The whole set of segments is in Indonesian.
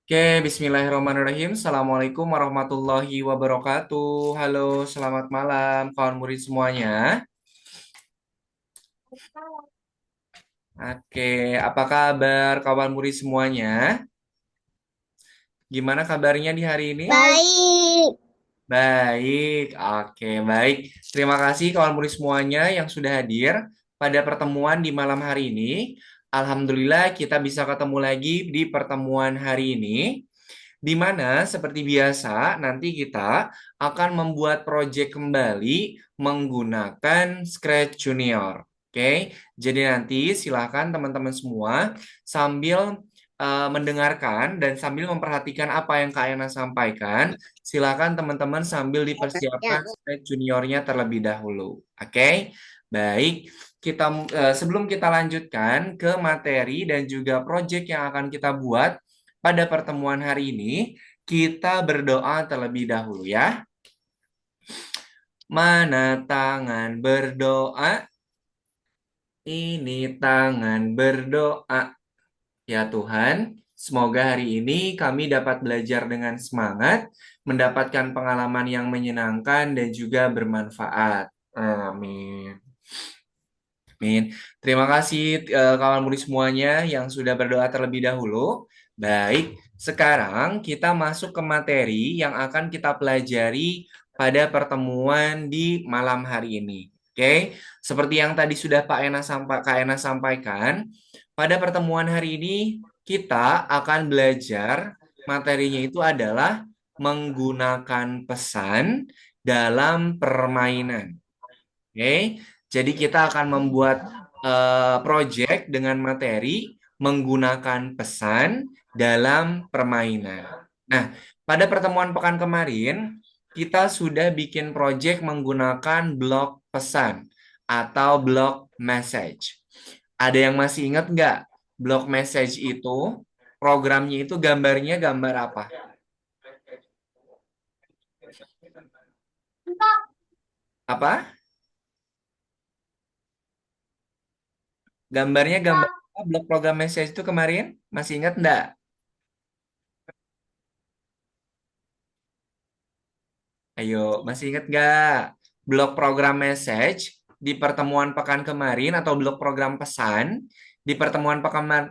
Oke, bismillahirrahmanirrahim. Assalamualaikum warahmatullahi wabarakatuh. Halo, selamat malam kawan murid semuanya. Oke, apa kabar kawan murid semuanya? Gimana kabarnya di hari ini? Baik. Baik, oke, baik. Terima kasih kawan murid semuanya yang sudah hadir pada pertemuan di malam hari ini. Alhamdulillah kita bisa ketemu lagi di pertemuan hari ini. Di mana seperti biasa nanti kita akan membuat proyek kembali menggunakan Scratch Junior. Oke, jadi nanti silakan teman-teman semua sambil mendengarkan dan sambil memperhatikan apa yang Kak Yana sampaikan, silakan teman-teman sambil dipersiapkan Ya. Scratch Juniornya terlebih dahulu. Oke, baik. Sebelum kita lanjutkan ke materi dan juga proyek yang akan kita buat, pada pertemuan hari ini, kita berdoa terlebih dahulu ya. Mana tangan berdoa? Ini tangan berdoa. Ya Tuhan, semoga hari ini kami dapat belajar dengan semangat, mendapatkan pengalaman yang menyenangkan dan juga bermanfaat. Amin. Amin. Terima kasih kawan murid semuanya yang sudah berdoa terlebih dahulu. Baik, sekarang kita masuk ke materi yang akan kita pelajari pada pertemuan di malam hari ini. Oke, seperti yang tadi sudah Kak Ena sampaikan, pada pertemuan hari ini kita akan belajar materinya itu adalah menggunakan pesan dalam permainan. Oke, jadi kita akan membuat project dengan materi menggunakan pesan dalam permainan. Nah, pada pertemuan pekan kemarin, kita sudah bikin project menggunakan blok pesan atau blok message. Ada yang masih ingat nggak? Blok message itu, programnya itu gambarnya gambar apa? Apa? Gambarnya gambar apa? Blok program message itu kemarin? Masih ingat nggak? Ayo, masih ingat nggak blok program message di pertemuan pekan kemarin atau blok program pesan di pertemuan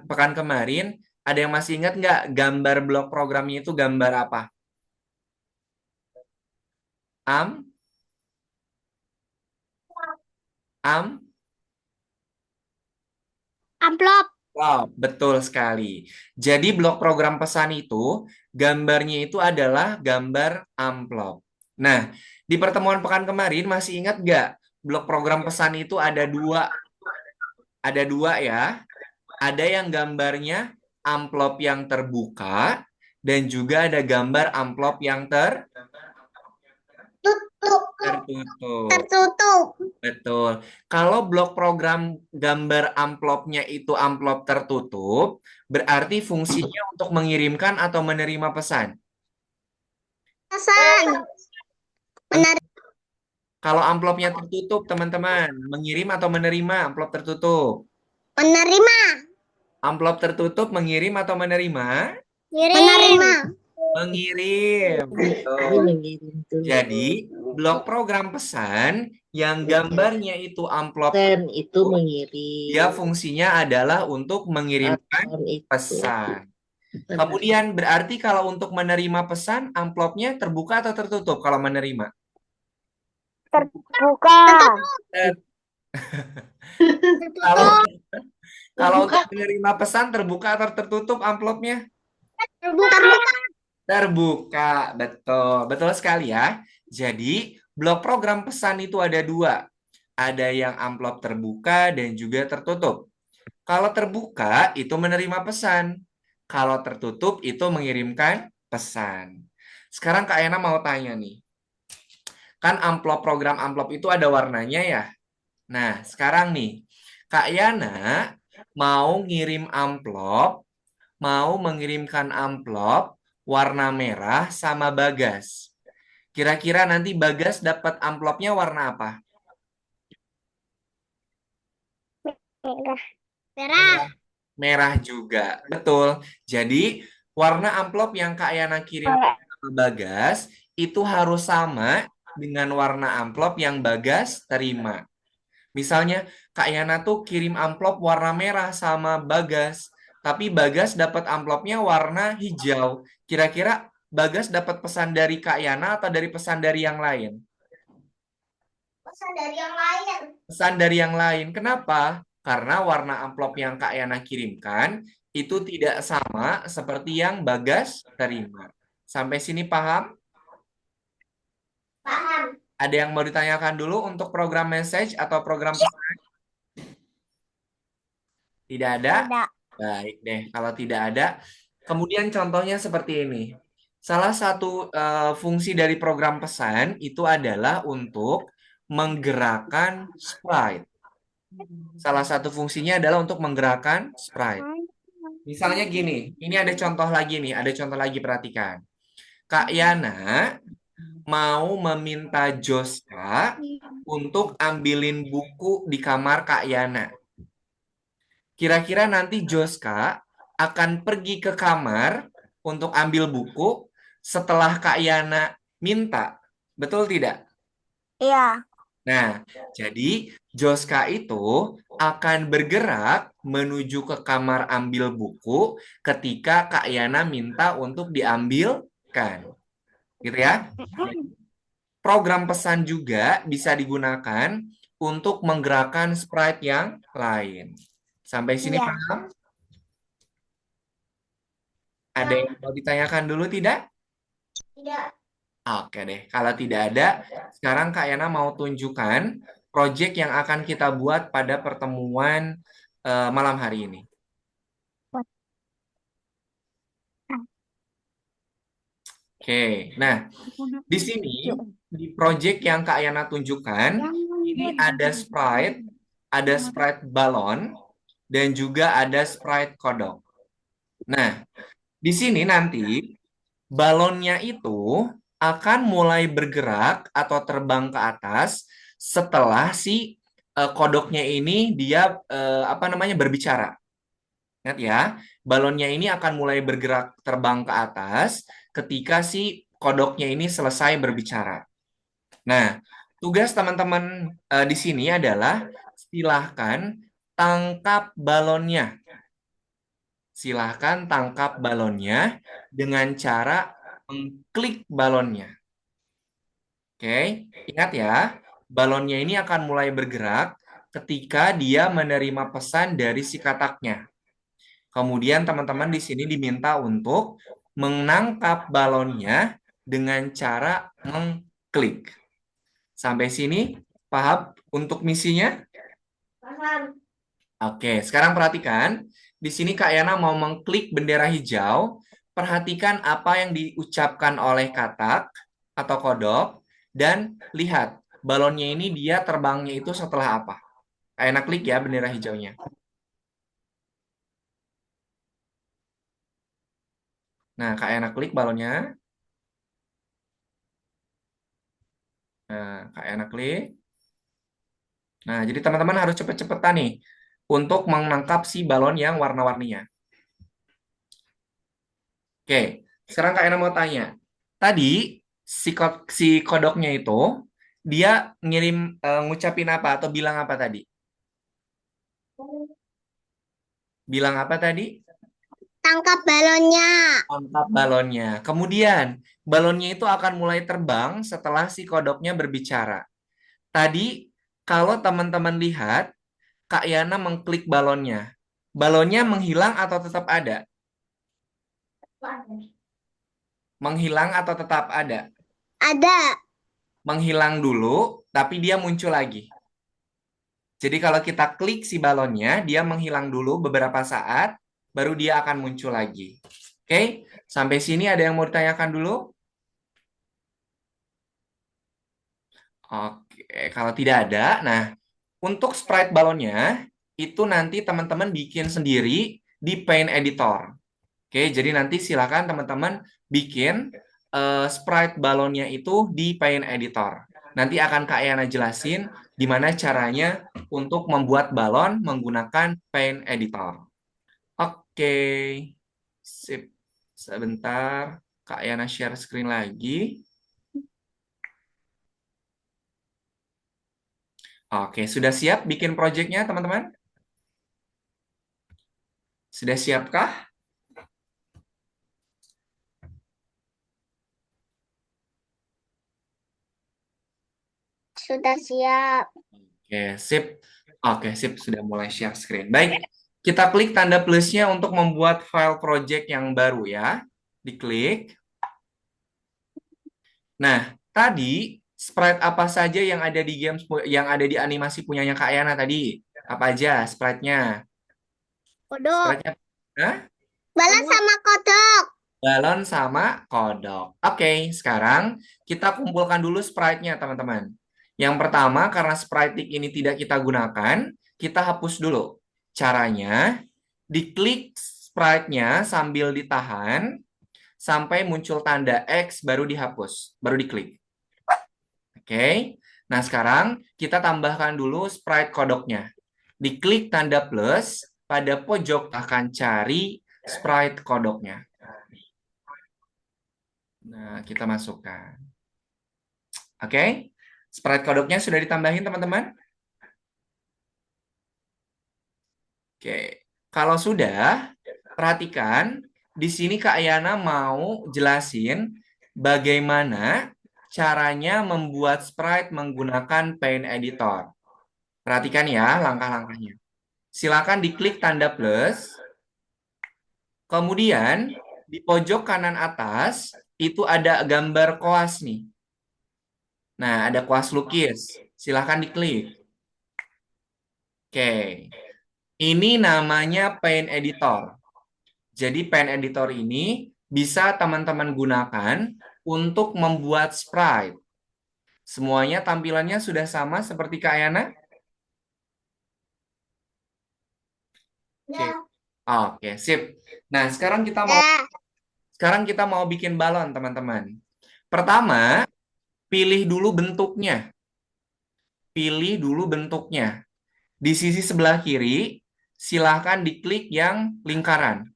pekan kemarin? Ada yang masih ingat nggak gambar blok programnya itu gambar apa? Am? Am? Amplop. Oh, betul sekali. Jadi blok program pesan itu gambarnya itu adalah gambar amplop. Nah, di pertemuan pekan kemarin masih ingat nggak blok program pesan itu ada dua ya. Ada yang gambarnya amplop yang terbuka dan juga ada gambar amplop yang Tutup. tertutup. Tertutup. Betul. Kalau blok program gambar amplopnya itu amplop tertutup, berarti fungsinya untuk mengirimkan atau menerima pesan. Pesan. Meng- Benar. Kalau amplopnya tertutup, teman-teman, mengirim atau menerima amplop tertutup. Menerima. Amplop tertutup mengirim atau menerima? Menerima. Mengirim. Ini Betul. mengirim tuh. Jadi, blok program pesan yang gambarnya itu amplop Dan itu tertutup, dia mengirim. fungsinya adalah untuk mengirimkan Platform itu. pesan. Benar. Kemudian berarti kalau untuk menerima pesan, amplopnya terbuka atau tertutup kalau menerima? Terbuka. Eh, Kalau Tertutup. kalau Terbuka. untuk menerima pesan terbuka atau tertutup amplopnya? Terbuka. Terbuka, betul. Betul sekali ya. Jadi, blok program pesan itu ada dua. Ada yang amplop terbuka dan juga tertutup. Kalau terbuka itu menerima pesan. Kalau tertutup itu mengirimkan pesan. Sekarang Kak Ena mau tanya nih. Kan amplop program amplop itu ada warnanya ya. Nah, sekarang nih, Kak Yana mau ngirim amplop, mau mengirimkan amplop warna merah sama Bagas. Kira-kira nanti Bagas dapat amplopnya warna apa? Merah. Merah. Merah. Merah juga. Betul. Jadi Warna amplop yang Kak Yana kirim ke Bagas itu harus sama dengan warna amplop yang Bagas terima. Misalnya Kak Yana tuh kirim amplop warna merah sama Bagas, tapi Bagas dapat amplopnya warna hijau. Kira-kira Bagas dapat pesan dari Kak Yana atau dari pesan dari yang lain? Pesan dari yang lain. Pesan dari yang lain. Kenapa? Karena warna amplop yang Kak Yana kirimkan itu tidak sama seperti yang Bagas terima. Sampai sini paham? Paham. Ada yang mau ditanyakan dulu untuk program message atau program pesan? Tidak ada? Ada. Baik deh, kalau tidak ada, kemudian contohnya seperti ini. Salah satu fungsi dari program pesan itu adalah untuk menggerakkan sprite. Salah satu fungsinya adalah untuk menggerakkan sprite. Misalnya gini, ini ada contoh lagi nih, ada contoh lagi perhatikan. Kak Yana mau meminta Joska untuk ambilin buku di kamar Kak Yana. Kira-kira nanti Joska akan pergi ke kamar untuk ambil buku setelah Kak Yana minta. Betul tidak? Iya. Nah, jadi Joska itu akan bergerak menuju ke kamar ambil buku ketika Kak Yana minta untuk diambilkan. Gitu ya. Program pesan juga bisa digunakan untuk menggerakkan sprite yang lain. Sampai sini Iya. paham? Ada yang mau ditanyakan dulu tidak? Tidak. Oke deh, kalau tidak ada, sekarang Kak Yana mau tunjukkan proyek yang akan kita buat pada pertemuan malam hari ini. Oke, nah di sini di proyek yang Kak Yana tunjukkan, ini ada sprite balon, dan juga ada sprite kodok. Nah, di sini nanti balonnya itu akan mulai bergerak atau terbang ke atas setelah si kodoknya ini dia apa namanya berbicara. Ingat ya, balonnya ini akan mulai bergerak terbang ke atas ketika si kodoknya ini selesai berbicara. Nah, tugas teman-teman di sini adalah silahkan tangkap balonnya. Silahkan tangkap balonnya dengan cara mengklik balonnya. Oke, ingat ya, balonnya ini akan mulai bergerak ketika dia menerima pesan dari si kataknya. Kemudian teman-teman di sini diminta untuk menangkap balonnya dengan cara mengklik. Sampai sini paham untuk misinya? Paham. Oke, sekarang perhatikan. Di sini Kak Yana mau mengklik bendera hijau. Perhatikan apa yang diucapkan oleh katak atau kodok. Dan lihat, balonnya ini dia terbangnya itu setelah apa. Kak Yana klik ya bendera hijaunya. Nah, Kak Yana klik balonnya. Nah, Kak Yana klik. Nah, jadi teman-teman harus cepet-cepetan nih untuk menangkap si balon yang warna-warninya. Oke, sekarang Kak Ena mau tanya. Tadi si kodoknya itu dia ngirim ngucapin apa atau bilang apa tadi? Bilang apa tadi? Tangkap balonnya. Tangkap balonnya. Kemudian balonnya itu akan mulai terbang setelah si kodoknya berbicara. Tadi kalau teman-teman lihat, Kak Yana mengklik balonnya. Balonnya menghilang atau tetap ada? Menghilang atau tetap ada? Ada. Menghilang dulu, tapi dia muncul lagi. Jadi kalau kita klik si balonnya, dia menghilang dulu beberapa saat, baru dia akan muncul lagi. Oke, sampai sini ada yang mau ditanyakan dulu? Oke, kalau tidak ada, nah untuk sprite balonnya, itu nanti teman-teman bikin sendiri di Paint Editor. Oke, jadi nanti silakan teman-teman bikin sprite balonnya itu di Paint Editor. Nanti akan Kak Yana jelasin gimana caranya untuk membuat balon menggunakan Paint Editor. Oke, sip. Sebentar, Kak Yana share screen lagi. Oke, sudah siap bikin projectnya, teman-teman? Sudah siapkah? Sudah siap. Oke, sip. Oke, sip. Sudah mulai share screen. Baik, kita klik tanda plusnya untuk membuat file project yang baru ya. Diklik. Nah, tadi sprite apa saja yang ada di games yang ada di animasi punyanya Kak Yana tadi? Apa aja sprite-nya? Kodok. Sprite-nya? Hah? Balon sama kodok. Balon sama kodok. Oke, sekarang kita kumpulkan dulu sprite-nya, teman-teman. Yang pertama, karena sprite ini tidak kita gunakan, kita hapus dulu. Caranya, diklik sprite-nya sambil ditahan, sampai muncul tanda X, baru dihapus. Baru diklik. Oke, nah sekarang kita tambahkan dulu sprite kodoknya. Diklik tanda plus, pada pojok akan cari sprite kodoknya. Nah, kita masukkan. Oke, sprite kodoknya sudah ditambahin, teman-teman? Oke, kalau sudah, perhatikan. Di sini Kak Yana mau jelasin bagaimana caranya membuat sprite menggunakan Paint Editor. Perhatikan ya langkah-langkahnya. Silakan diklik tanda plus. Kemudian di pojok kanan atas itu ada gambar koas nih. Nah, ada koas lukis. Silakan diklik. Oke. Ini namanya Paint Editor. Jadi Paint Editor ini bisa teman-teman gunakan untuk membuat sprite. Semuanya tampilannya sudah sama seperti Kak Yana? Oke. Ya. Oke, sip. Nah, Ya. sekarang kita mau bikin balon, teman-teman. Pertama, pilih dulu bentuknya. Pilih dulu bentuknya. Di sisi sebelah kiri, silahkan diklik yang lingkaran.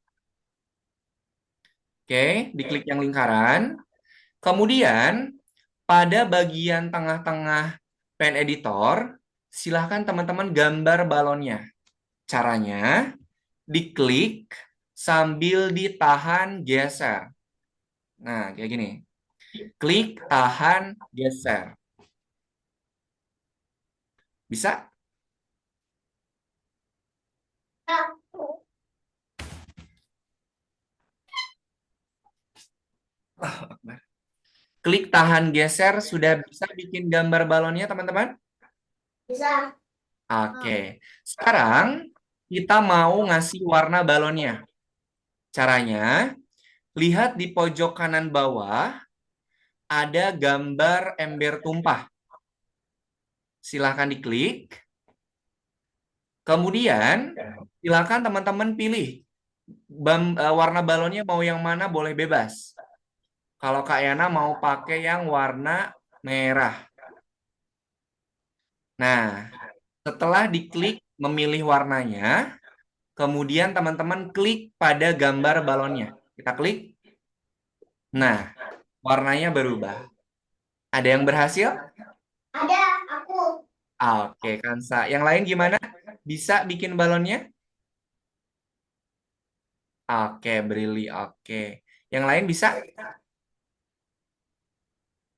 Oke, diklik yang lingkaran. Kemudian, pada bagian tengah-tengah pen editor, silahkan teman-teman gambar balonnya. Caranya, diklik sambil ditahan geser. Nah, kayak gini. Klik, tahan, geser. Bisa? Klik, tahan, geser. Sudah bisa bikin gambar balonnya, teman-teman? Bisa. Oke. Sekarang, kita mau ngasih warna balonnya. Caranya, lihat di pojok kanan bawah, ada gambar ember tumpah. Silahkan diklik. Kemudian, silakan teman-teman pilih warna balonnya mau yang mana, boleh bebas. Kalau Kak Yana mau pakai yang warna merah. Nah, setelah diklik memilih warnanya, kemudian teman-teman klik pada gambar balonnya. Kita klik. Nah, warnanya berubah. Ada yang berhasil? Ada aku. Oke, Kansa. Yang lain gimana? Bisa bikin balonnya? Oke, Brili. Oke. Yang lain bisa?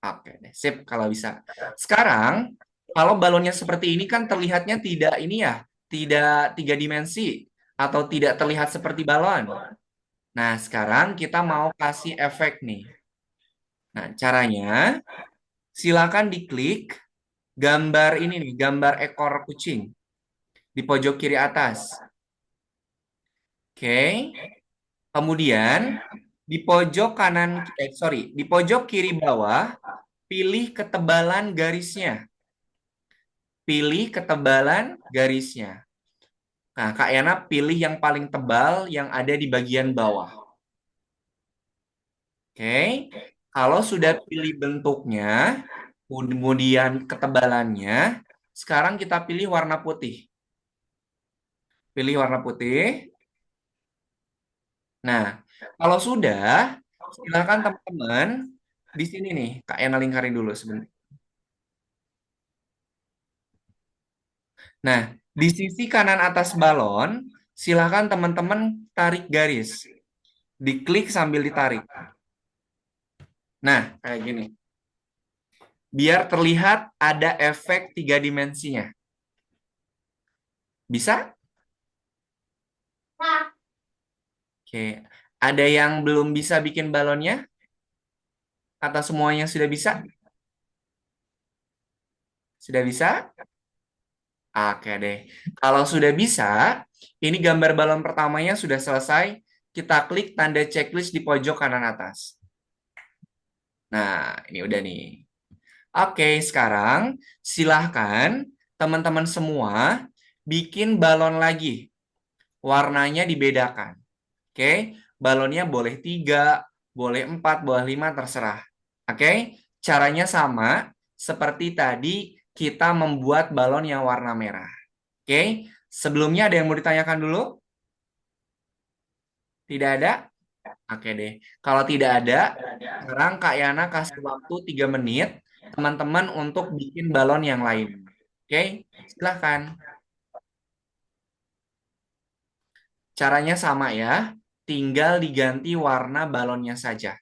Oke, deh. Sip kalau bisa. Sekarang, kalau balonnya seperti ini kan terlihatnya tidak ini ya, tidak tiga dimensi atau tidak terlihat seperti balon. Nah, sekarang kita mau kasih efek nih. Nah, caranya silakan diklik gambar ini nih, gambar ekor kucing di pojok kiri atas. Oke. Kemudian di pojok kanan, di pojok kiri bawah, pilih ketebalan garisnya. Pilih ketebalan garisnya. Nah, Kak Yana pilih yang paling tebal yang ada di bagian bawah. Oke. Kalau sudah pilih bentuknya, kemudian ketebalannya, sekarang kita pilih warna putih. Pilih warna putih. Nah, kalau sudah, silakan teman-teman di sini nih, Kak Yana lingkarin dulu sebentar. Nah, di sisi kanan atas balon, silakan teman-teman tarik garis. Diklik sambil ditarik. Nah, kayak gini. Biar terlihat ada efek tiga dimensinya. Bisa? Nah, Oke. Ada yang belum bisa bikin balonnya? Atau semuanya sudah bisa? Sudah bisa? Oke deh. Kalau sudah bisa, ini gambar balon pertamanya sudah selesai. Kita klik tanda checklist di pojok kanan atas. Nah, ini udah nih. Oke, sekarang silahkan teman-teman semua bikin balon lagi. Warnanya dibedakan. Oke, balonnya boleh 3, boleh 4, boleh 5, terserah. Oke, caranya sama seperti tadi kita membuat balon yang warna merah. Oke, sebelumnya ada yang mau ditanyakan dulu? Tidak ada? Oke deh. Kalau tidak ada, sekarang Kak Yana kasih waktu 3 menit teman-teman untuk bikin balon yang lain. Oke, silahkan. Caranya sama ya, tinggal diganti warna balonnya saja.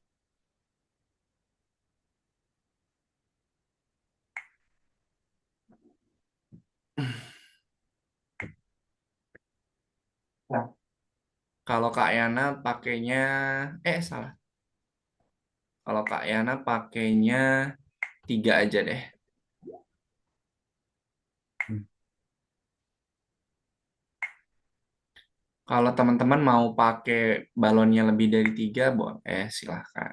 Kalau Kak Yana pakainya, salah. Kalau Kak Yana pakainya 3 aja deh. Kalau teman-teman mau pakai balonnya lebih dari 3, boleh, silahkan.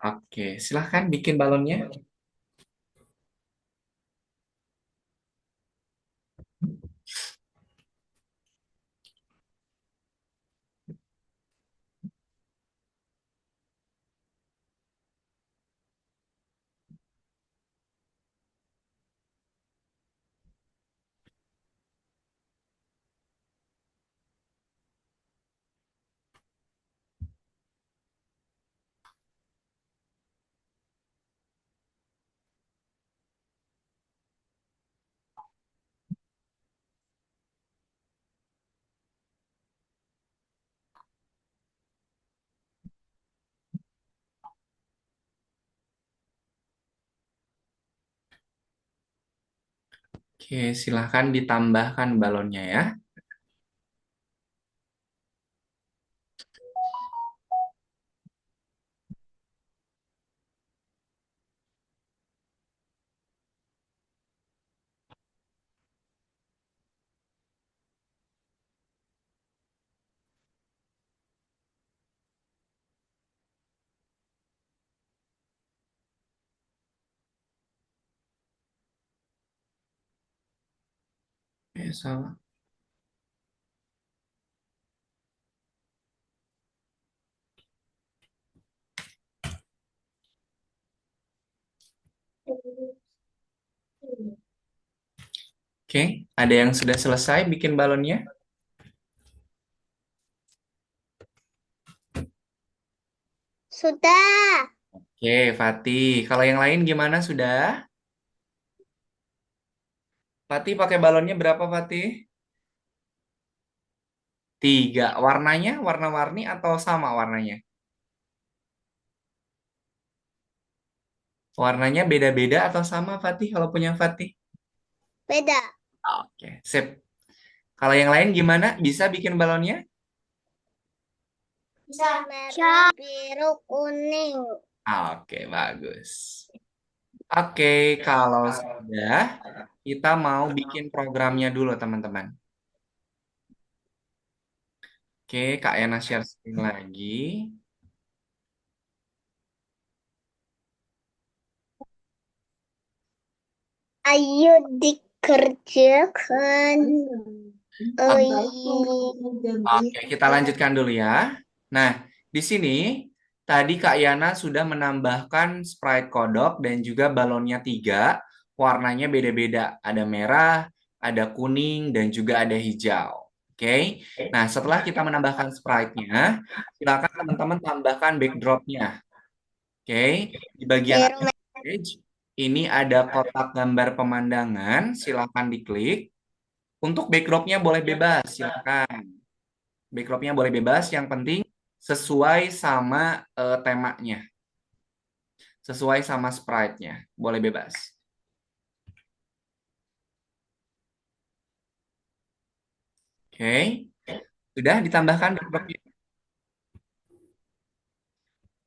Oke, silahkan bikin balonnya. Oke, silahkan ditambahkan balonnya ya. Salah. Oke, ada yang sudah selesai bikin balonnya? sudah. Oke, Fatih. Kalau yang lain gimana? Sudah? Fatih pakai balonnya berapa, Fatih? 3. Warnanya warna-warni atau sama warnanya? Warnanya beda-beda atau sama, Fatih, kalau punya Fatih? Beda. Oke, sip. Kalau yang lain gimana? Bisa bikin balonnya? Bisa. Merah, biru, kuning. Oke, bagus. Oke, kalau sudah, kita mau bikin programnya dulu, teman-teman. Oke, Kak Ena share screen lagi. Ayo dikerjakan. Oh iya. Oke, kita lanjutkan dulu ya. Nah, di sini tadi Kak Yana sudah menambahkan Sprite kodok dan juga balonnya 3. Warnanya beda-beda. Ada merah, ada kuning, dan juga ada hijau. Oke. Nah, setelah kita menambahkan Sprite-nya, silakan teman-teman tambahkan backdrop-nya. Oke. Di bagian Biru atas page, ini ada kotak gambar pemandangan. Silakan diklik. Untuk backdrop-nya boleh bebas, silakan. Backdrop-nya boleh bebas, yang penting sesuai sama temanya, sesuai sama sprite-nya. Boleh bebas. Oke, sudah ditambahkan backdrop-nya.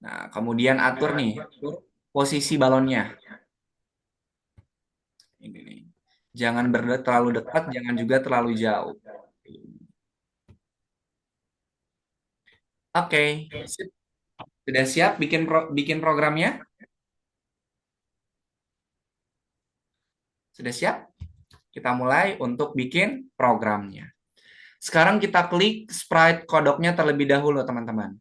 Nah, kemudian atur nih, atur posisi balonnya. Ini nih. Jangan terlalu dekat, jangan juga terlalu jauh. Oke, sip. Sudah siap bikin programnya? Sudah siap? Kita mulai untuk bikin programnya. Sekarang kita klik sprite kodoknya terlebih dahulu, teman-teman.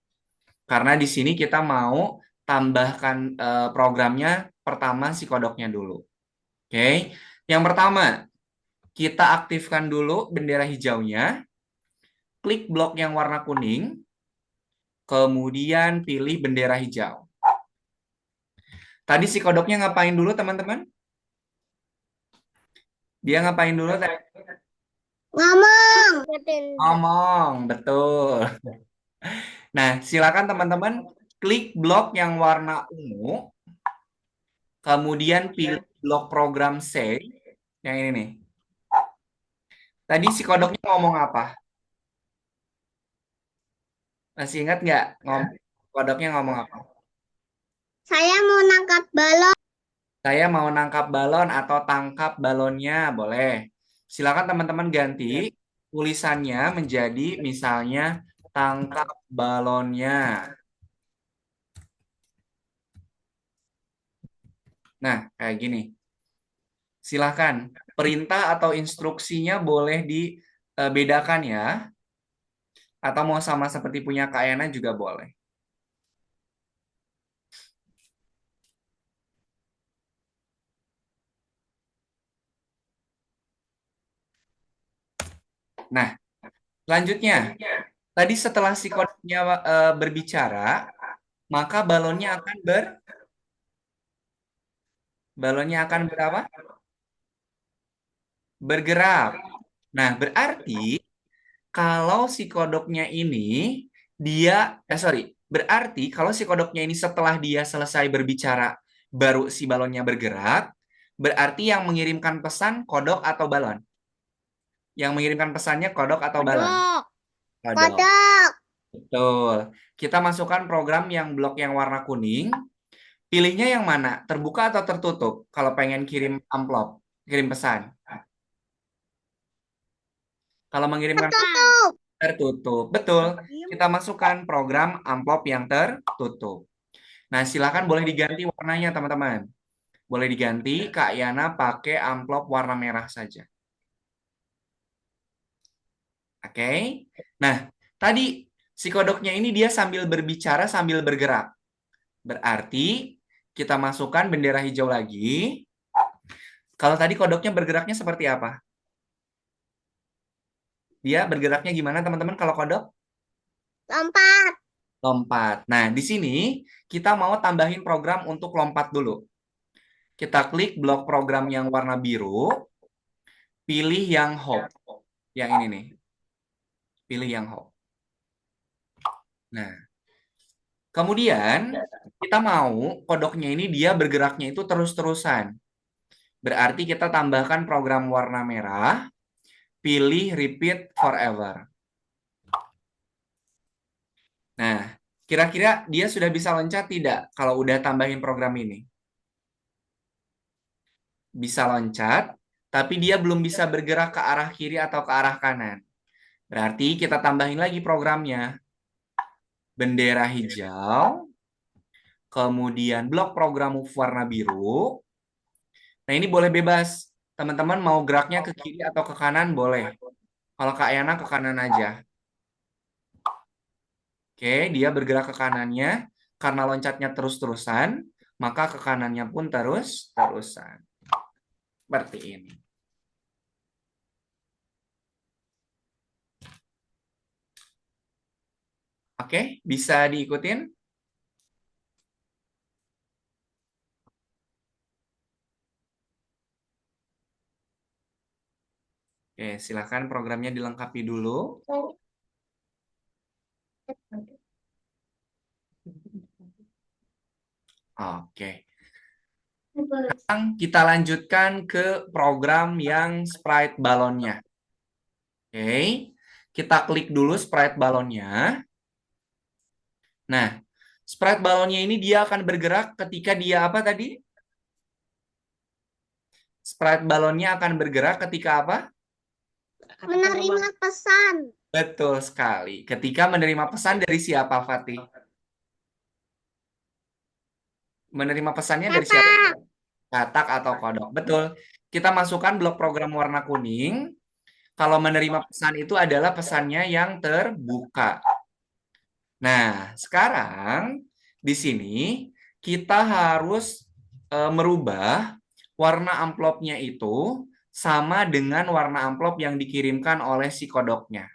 Karena di sini kita mau tambahkan programnya pertama si kodoknya dulu. Oke. Yang pertama, kita aktifkan dulu bendera hijaunya. Klik blok yang warna kuning. Kemudian pilih bendera hijau. Tadi si kodoknya ngapain dulu, teman-teman? Dia ngapain dulu? ngomong. Ngomong, betul. Nah, silakan teman-teman klik blok yang warna ungu. Kemudian pilih blok program C. Yang ini nih. Tadi si kodoknya ngomong apa? Masih ingat nggak? Kodoknya ngomong apa? Saya mau nangkap balon. Saya mau nangkap balon atau tangkap balonnya, boleh. Silakan teman-teman ganti tulisannya menjadi misalnya tangkap balonnya. Nah, kayak gini. Silakan. Perintah atau instruksinya boleh dibedakan ya. Atau mau sama seperti punya Kak Yana juga boleh. Nah, selanjutnya. Tadi setelah si kodoknya berbicara, maka balonnya akan berapa? Bergerak. Nah, berarti kalau si kodoknya ini berarti kalau si kodoknya ini setelah dia selesai berbicara baru si balonnya bergerak, berarti yang mengirimkan pesan kodok atau balon? Yang mengirimkan pesannya kodok atau balon? Kodok. Kodok. Kodok. Betul. Kita masukkan program yang blok yang warna kuning. Pilihnya yang mana? Terbuka atau tertutup? Kalau pengen kirim amplop, kirim pesan. Kalau mengirimkan Tertutup. tertutup. Betul. Kita masukkan program amplop yang tertutup. Nah, silakan boleh diganti warnanya, teman-teman. Boleh diganti, Kak Yana pakai amplop warna merah saja. Oke. Nah, tadi si kodoknya ini dia sambil berbicara, sambil bergerak. Berarti kita masukkan bendera hijau lagi. Kalau tadi kodoknya bergeraknya seperti apa? Dia bergeraknya gimana, teman-teman, kalau kodok? Lompat. Lompat. Nah, di sini kita mau tambahin program untuk lompat dulu. Kita klik blok program yang warna biru, pilih yang hop. Yang ini nih. Pilih yang hop. Nah, kemudian kita mau kodoknya ini dia bergeraknya itu terus-terusan. Berarti kita tambahkan program warna merah, pilih repeat forever. Nah, kira-kira dia sudah bisa loncat tidak kalau udah tambahin program ini? Bisa loncat, tapi dia belum bisa bergerak ke arah kiri atau ke arah kanan. Berarti kita tambahin lagi programnya. Bendera hijau, kemudian blok program move warna biru. Nah, ini boleh bebas. Teman-teman mau geraknya ke kiri atau ke kanan boleh. Kalau Kak Yana ke kanan aja. Oke, dia bergerak ke kanannya. Karena loncatnya terus-terusan, maka ke kanannya pun terus-terusan. Seperti ini. Oke, bisa diikutin? Oke, silakan programnya dilengkapi dulu. Oke. Sekarang kita lanjutkan ke program yang sprite balonnya. Oke, kita klik dulu sprite balonnya. Nah, sprite balonnya ini dia akan bergerak ketika dia apa tadi? Sprite balonnya akan bergerak ketika apa? Menerima pesan. Betul sekali. Ketika menerima pesan dari siapa, Fatih? Menerima pesannya dari siapa? Kata. Katak atau kodok. Betul. Kita masukkan blok program warna kuning. Kalau menerima pesan itu adalah pesannya yang terbuka. Nah, sekarang di sini kita harus merubah warna amplopnya itu sama dengan warna amplop yang dikirimkan oleh si kodoknya.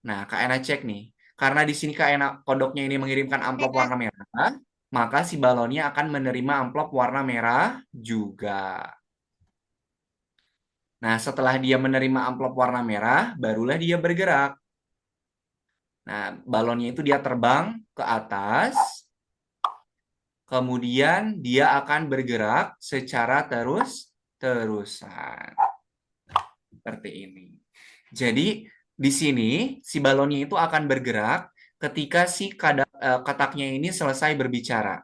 Nah, Kak Ena cek nih. Karena di sini Kak Ena kodoknya ini mengirimkan amplop warna merah, maka si balonnya akan menerima amplop warna merah juga. Nah, setelah dia menerima amplop warna merah, barulah dia bergerak. Nah, balonnya itu dia terbang ke atas, kemudian dia akan bergerak secara terus-terusan. Seperti ini. Jadi, di sini si balonnya itu akan bergerak ketika si kataknya ini selesai berbicara.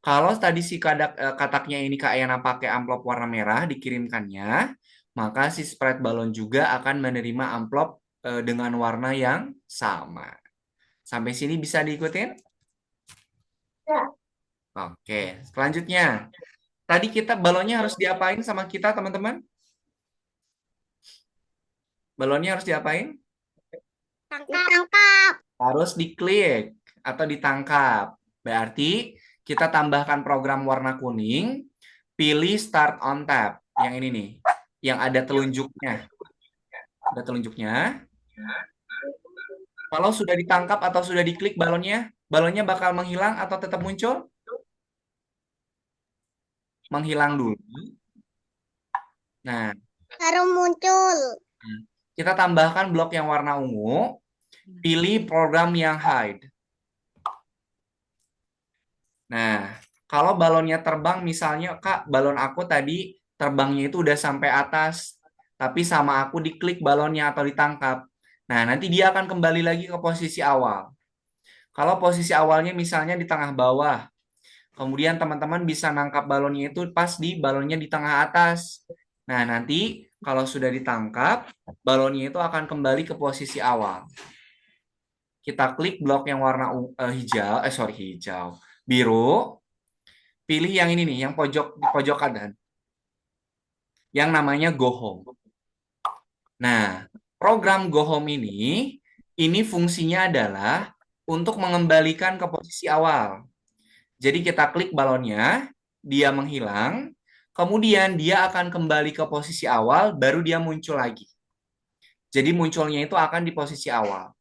Kalau tadi si kataknya ini Kak Yana pakai amplop warna merah dikirimkannya, maka si sprite balon juga akan menerima amplop dengan warna yang sama. Sampai sini bisa diikutin? Ya. Oke, selanjutnya. Tadi kita balonnya harus diapain sama kita, teman-teman? Balonnya harus diapain? Ditangkap. Harus diklik atau ditangkap. Berarti kita tambahkan program warna kuning, pilih Start on Tab. Yang ini nih, yang ada telunjuknya. Ada telunjuknya. Kalau sudah ditangkap atau sudah diklik balonnya, balonnya bakal menghilang atau tetap muncul? Menghilang dulu. Nah, Baru muncul. kita tambahkan blok yang warna ungu, pilih program yang hide. Nah, kalau balonnya terbang misalnya, Kak, balon aku tadi terbangnya itu udah sampai atas, tapi sama aku diklik balonnya atau ditangkap. Nah, nanti dia akan kembali lagi ke posisi awal. Kalau posisi awalnya misalnya di tengah bawah, kemudian teman-teman bisa nangkap balonnya itu pas di balonnya di tengah atas. Nah, nanti kalau sudah ditangkap, balonnya itu akan kembali ke posisi awal. Kita klik blok yang warna hijau, sorry hijau, biru. Pilih yang ini nih, yang pojok kanan, yang namanya Go Home. Nah, program Go Home ini fungsinya adalah untuk mengembalikan ke posisi awal. Jadi kita klik balonnya, dia menghilang, kemudian dia akan kembali ke posisi awal, baru dia muncul lagi. Jadi munculnya itu akan di posisi awal.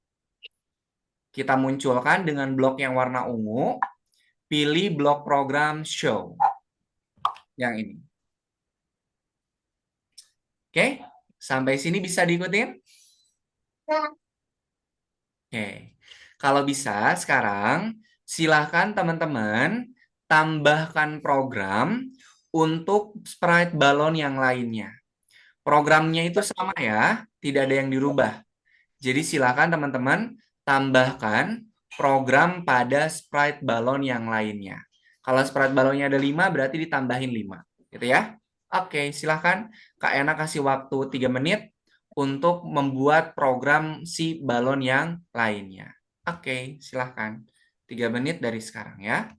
Kita munculkan dengan blok yang warna ungu, pilih blok program Show. Yang ini. Oke, sampai sini bisa diikutin? Oke, kalau bisa sekarang silahkan teman-teman tambahkan program untuk sprite balon yang lainnya. Programnya itu sama ya, tidak ada yang dirubah. Jadi silahkan teman-teman tambahkan program pada sprite balon yang lainnya. Kalau sprite balonnya ada 5 berarti ditambahin 5. Gitu ya. Oke, silahkan Kak Ena kasih waktu 3 menit untuk membuat program si balon yang lainnya. Oke, silahkan. 3 menit dari sekarang ya.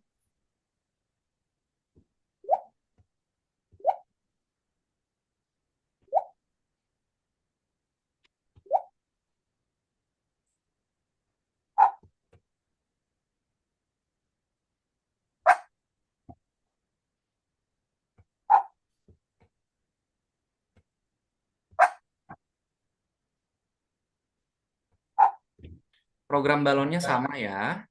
Program balonnya sama ya.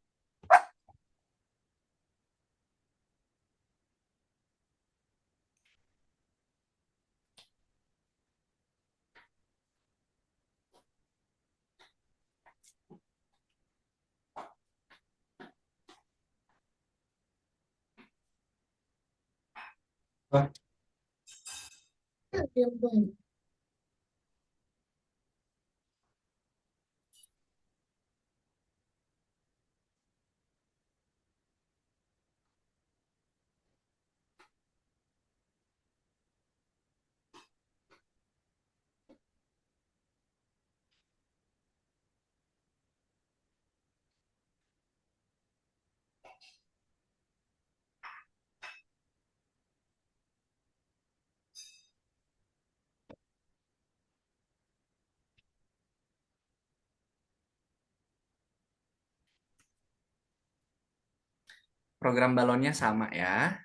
Program balonnya sama ya.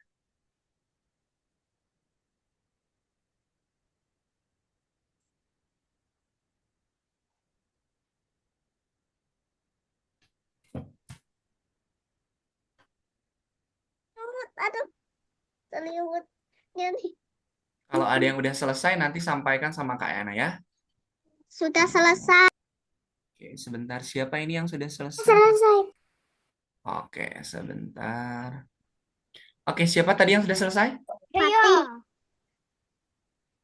Aduh, selimutnya nih. Kalau ada yang udah selesai nanti sampaikan sama Kak Yana ya. Sudah selesai. Oke, sebentar. Siapa ini yang sudah selesai? Selesai. Oke, sebentar. Oke, siapa tadi yang sudah selesai? Fatih.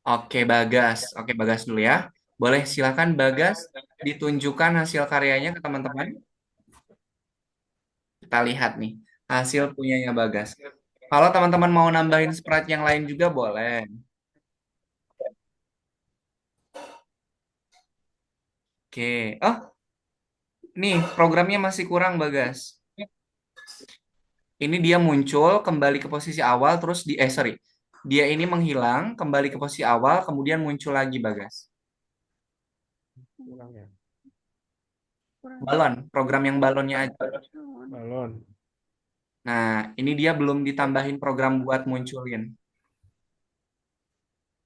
Oke, Bagas. Oke, Bagas dulu ya. Boleh silakan Bagas ditunjukkan hasil karyanya ke teman-teman. Kita lihat nih hasil punyanya Bagas. Kalau teman-teman mau nambahin sprite yang lain juga boleh. Oke. Oh, nih programnya masih kurang Bagas. Ini dia muncul kembali ke posisi awal terus sorry. Dia ini menghilang kembali ke posisi awal kemudian muncul lagi Bagas. Ulang ya. Balon, program yang balonnya aja. Balon. Nah, ini dia belum ditambahin program buat munculin.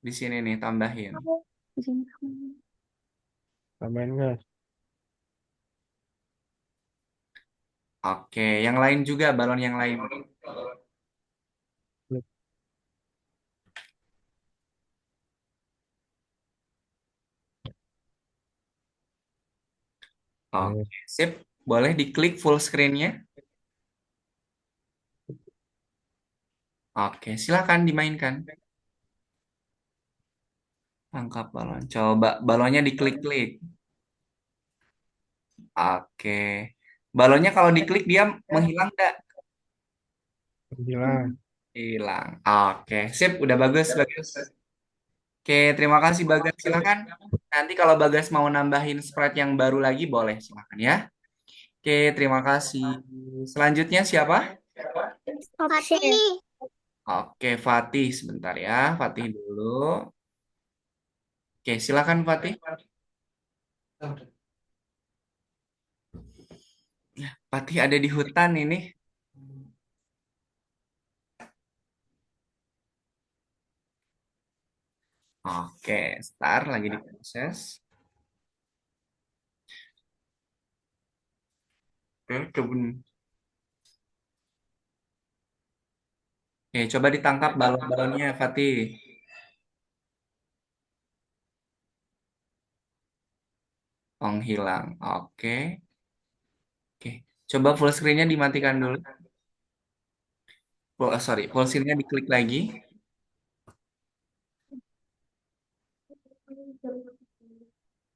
Di sini nih tambahin. Tambahin gas. Oke, yang lain juga balon yang lain. Klik. Oke, sip. Boleh diklik full screen-nya. Oke, silakan dimainkan. Tangkap balon. Coba balonnya diklik-klik. Oke. Balonnya kalau diklik dia menghilang nggak? Hilang. Hilang. Oke, sip. Udah bagus, bagus. Oke, terima kasih Bagas. Silakan. Nanti kalau Bagas mau nambahin sprite yang baru lagi, boleh. Silakan ya. Oke, terima kasih. Selanjutnya siapa? Fatih. Oke, Fatih. Sebentar ya. Fatih dulu. Oke, silakan Fatih. Fatih ada di hutan ini. Oke, start lagi diproses. Oke, kebun. Oke, coba ditangkap balon-balonnya, Fatih. Menghilang. Oke. Oke. Coba full screen-nya dimatikan dulu. Sorry, full screen-nya diklik lagi.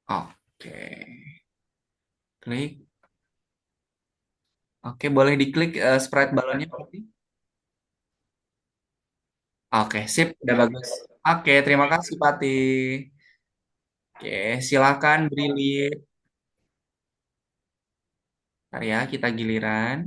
Oke. Klik. Oke, boleh diklik sprite balonnya, Fatih. Oke, sip. Udah bagus. Oke, terima kasih, Fatih. Oke, silakan Brili. Ntar ya, kita giliran.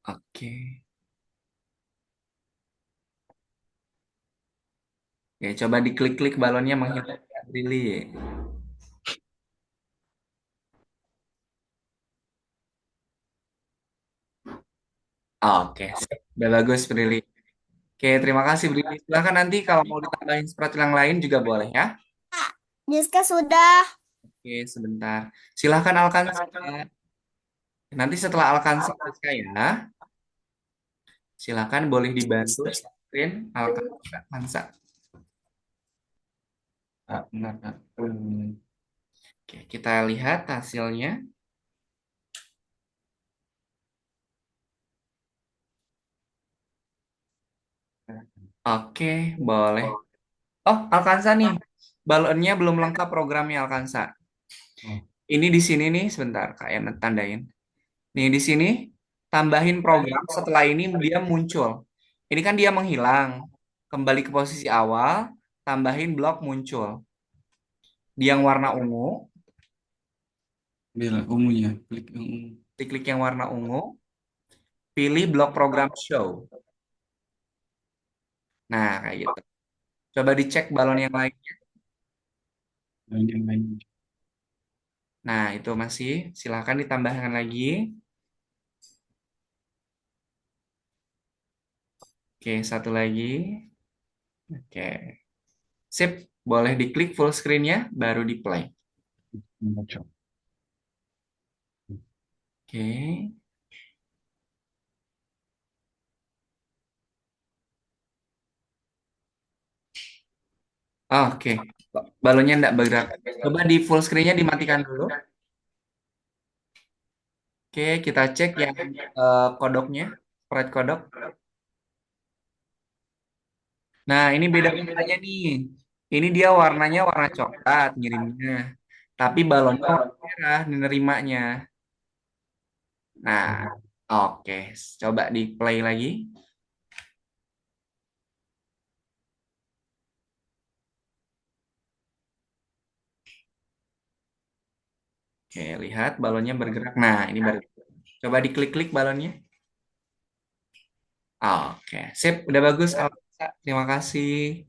Oke. Oke, coba diklik-klik balonnya menghilang. Prilly. Oke, udah bagus Prilly. Oke, terima kasih Prilly. Silahkan nanti kalau mau ditambahin seperti yang lain juga boleh ya. Juska sudah. Oke, sebentar. Silahkan Alkansa. Nanti setelah Alkansa selesai ya, silahkan boleh dibantu screen Alkansa. Benar, Kak. Oke, kita lihat hasilnya. Oke, boleh. Oh, Alkansa nih. Balonnya belum lengkap programnya Alkansa. Ini di sini nih, sebentar, kayak tandain. Nih di sini tambahin program setelah ini dia muncul. Ini kan dia menghilang. Kembali ke posisi awal, tambahin blok muncul. Di yang warna ungu, Bila ungunya, klik yang ungu. diklik yang warna ungu, pilih blok program show. Nah, kayak gitu. Coba dicek balon yang lain. Dan yang lain. Nah, itu masih. Silahkan ditambahkan lagi. Oke, satu lagi. Oke. Sip, boleh diklik full screen-nya, baru di play. Membaca. Oke. Oke. Balonnya enggak bergerak. Coba di full screen-nya dimatikan dulu. Oke, kita cek yang kodoknya, sprite kodok. Nah, ini beda warnanya nih. Ini dia warnanya warna coklat ngirimnya. Tapi balonnya warna merah nerimanya. Nah, oke. Coba di play lagi. Oke, lihat balonnya bergerak. Nah, ini baru. Coba diklik-klik balonnya. Oke, sip. Udah bagus, Alsa. Terima kasih.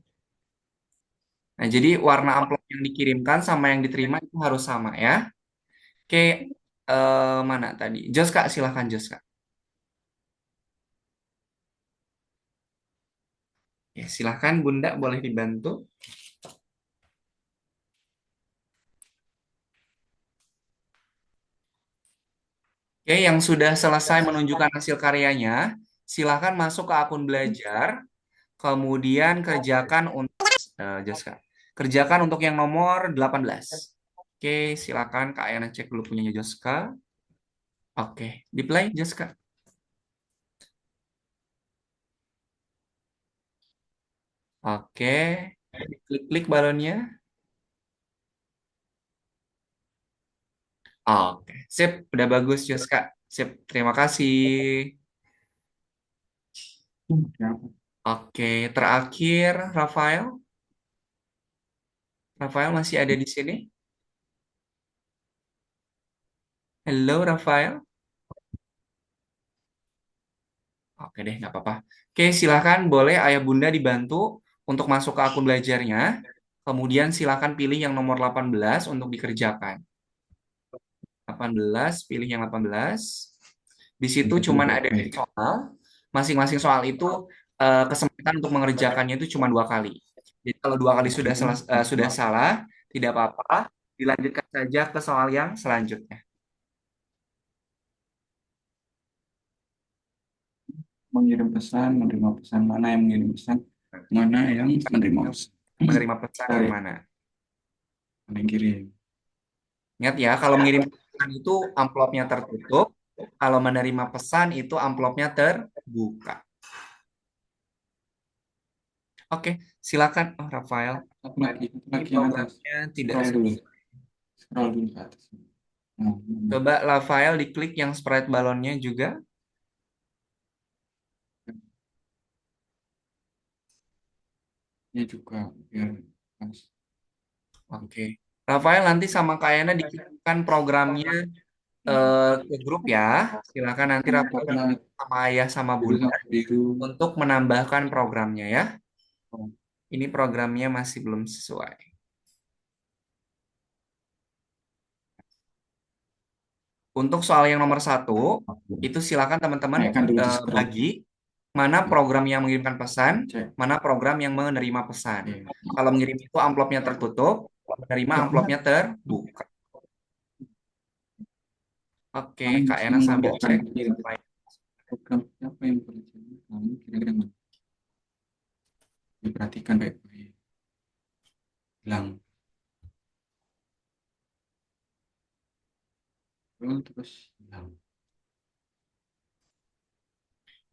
Nah, jadi warna amplop yang dikirimkan sama yang diterima itu harus sama ya. Oke, mana tadi? Jos, Kak. Silahkan, Jos, Kak. Oke, silahkan, Bunda. Boleh dibantu. Oke, yang sudah selesai menunjukkan hasil karyanya, silakan masuk ke akun belajar, kemudian kerjakan untuk Jaska. Kerjakan untuk yang nomor 18. Oke, silakan Kak Ayana cek dulu punyanya Jaska. Oke, di play Jaska. Oke, klik-klik balonnya. Oke, sip, udah bagus Jaska. Sip, terima kasih. Oke, terakhir Rafael. Rafael masih ada di sini? Halo Rafael. Oke deh, nggak apa-apa. Oke, silakan boleh ayah bunda dibantu untuk masuk ke akun belajarnya. Kemudian silakan pilih yang nomor 18 untuk dikerjakan. 18, pilih yang 18. Di situ cuman ada soal. Masing-masing soal itu kesempatan untuk mengerjakannya itu cuma 2 kali. Jadi kalau 2 kali sudah salah, tidak apa-apa. Dilanjutkan saja ke soal yang selanjutnya. Mengirim pesan, menerima pesan, mana yang mengirim pesan, mana yang menerima pesan. Menerima pesan yang mana? Mana yang kirim. Ingat ya, kalau mengirim pesan itu amplopnya tertutup, kalau menerima pesan itu amplopnya terbuka. Oke, silakan, Rafael. Lagi Ini yang atas. programnya tidak Scroll dulu. selesai. Scroll dulu ke atas. Nah, Coba Rafael diklik yang sprite balonnya juga. ini juga biar pas. Oke. Rafael nanti sama Kak Yana dikirimkan programnya ke grup ya. Silakan nanti Rafael sama ayah sama bunda Biru. untuk menambahkan programnya ya. Ini programnya masih belum sesuai. Untuk soal yang nomor 1, itu silakan teman-teman Naikkan dulu di scroll. bagi mana program yang mengirimkan pesan, Cek. mana program yang menerima pesan. Oke. Kalau mengirim itu amplopnya tertutup, menerima amplopnya terbuka. Oke, Kak Ena sambil cek. Program siapa yang bekerja? Kamu kira-kira mana? Diperhatikan baik-baik. Hilang. Terus hilang.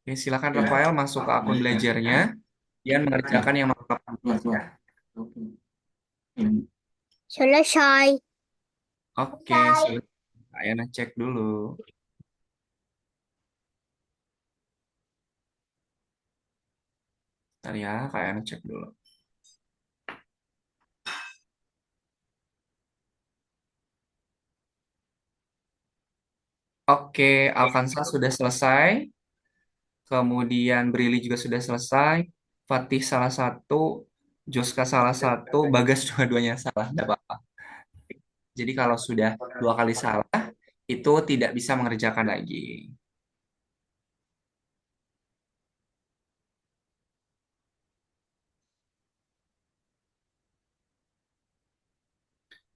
Oke, silakan Ya. Rafael masuk ke akun belajarnya dan mengerjakan yang nomor 8. Keluar. Oke. Hilang. Selesai. Oke, silakan Kak Ena cek dulu. Bentar ya, Kak Ena cek dulu. Oke, Alfansa sudah selesai. Kemudian Brili juga sudah selesai. Fatih salah satu. Joska salah satu. Bagas dua-duanya salah. Tidak apa-apa. Jadi kalau sudah 2 kali salah, itu tidak bisa mengerjakan lagi.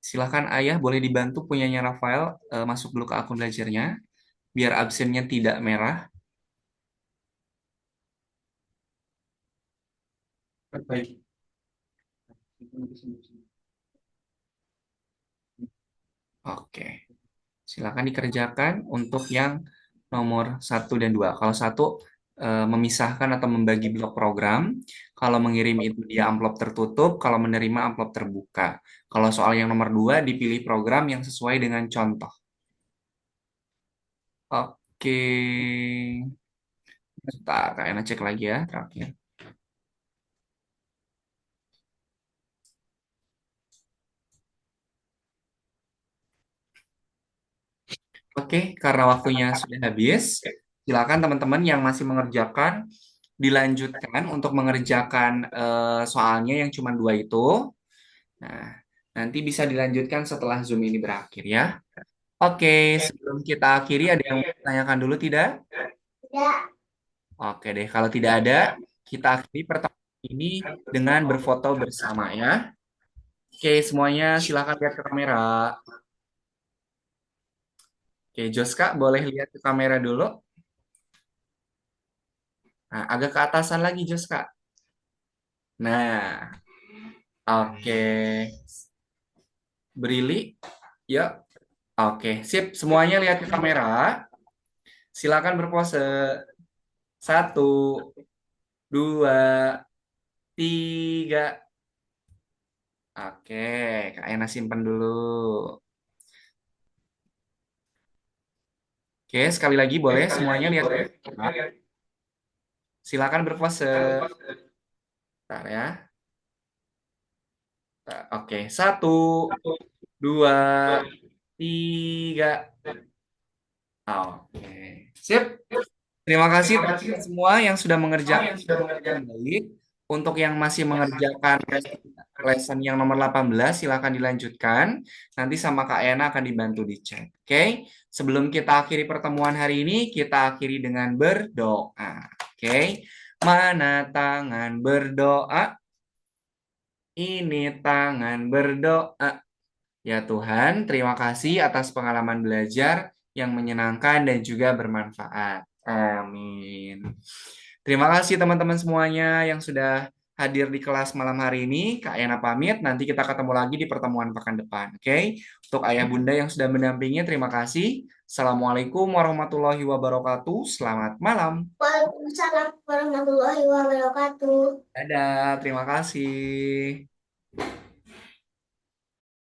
Silakan Ayah, boleh dibantu punyanya Rafael masuk dulu ke akun belajarnya, biar absennya tidak merah. Baik. Oke, silakan dikerjakan untuk yang nomor 1 dan 2. Kalau 1 memisahkan atau membagi blok program, kalau mengirim itu dia amplop tertutup, kalau menerima amplop terbuka. Kalau soal yang nomor 2 dipilih program yang sesuai dengan contoh. Oke, sebentar, kayaknya cek lagi ya terakhir. Oke, karena waktunya sudah habis, silakan teman-teman yang masih mengerjakan dilanjutkan untuk mengerjakan soalnya yang cuma 2 itu. Nah, nanti bisa dilanjutkan setelah Zoom ini berakhir ya. Oke, sebelum kita akhiri ada yang mau ditanyakan dulu tidak? Tidak. Oke deh, kalau tidak ada, kita akhiri pertemuan ini dengan berfoto bersama ya. Oke, semuanya silakan lihat ke kamera. Oke, Joska boleh lihat ke kamera dulu. Nah, agak ke atasan lagi Joska. Nah, oke. Brili, yuk. Oke, sip. Semuanya lihat ke kamera. Silakan berpose. 1, 2, 3. Oke, Kak Ena simpen dulu. Oke, sekali lagi boleh semuanya lihat ke kamera. Silakan berpose. Bentar ya. Oke, 1, 2, 3. Oke, sip. Terima kasih teman-teman semua yang sudah mengerjakan dengan baik. Untuk yang masih mengerjakan lesson yang nomor 18, silakan dilanjutkan. Nanti sama Kak Ena akan dibantu di chat. Oke? Sebelum kita akhiri pertemuan hari ini, kita akhiri dengan berdoa. Oke? Mana tangan berdoa? Ini tangan berdoa. Ya Tuhan, terima kasih atas pengalaman belajar yang menyenangkan dan juga bermanfaat. Amin. Terima kasih teman-teman semuanya yang sudah hadir di kelas malam hari ini. Kak Ena pamit, nanti kita ketemu lagi di pertemuan pekan depan. Oke? Untuk ayah bunda yang sudah mendampingi, terima kasih. Assalamualaikum warahmatullahi wabarakatuh. Selamat malam. Waalaikumsalam warahmatullahi wabarakatuh. Dadah, terima kasih.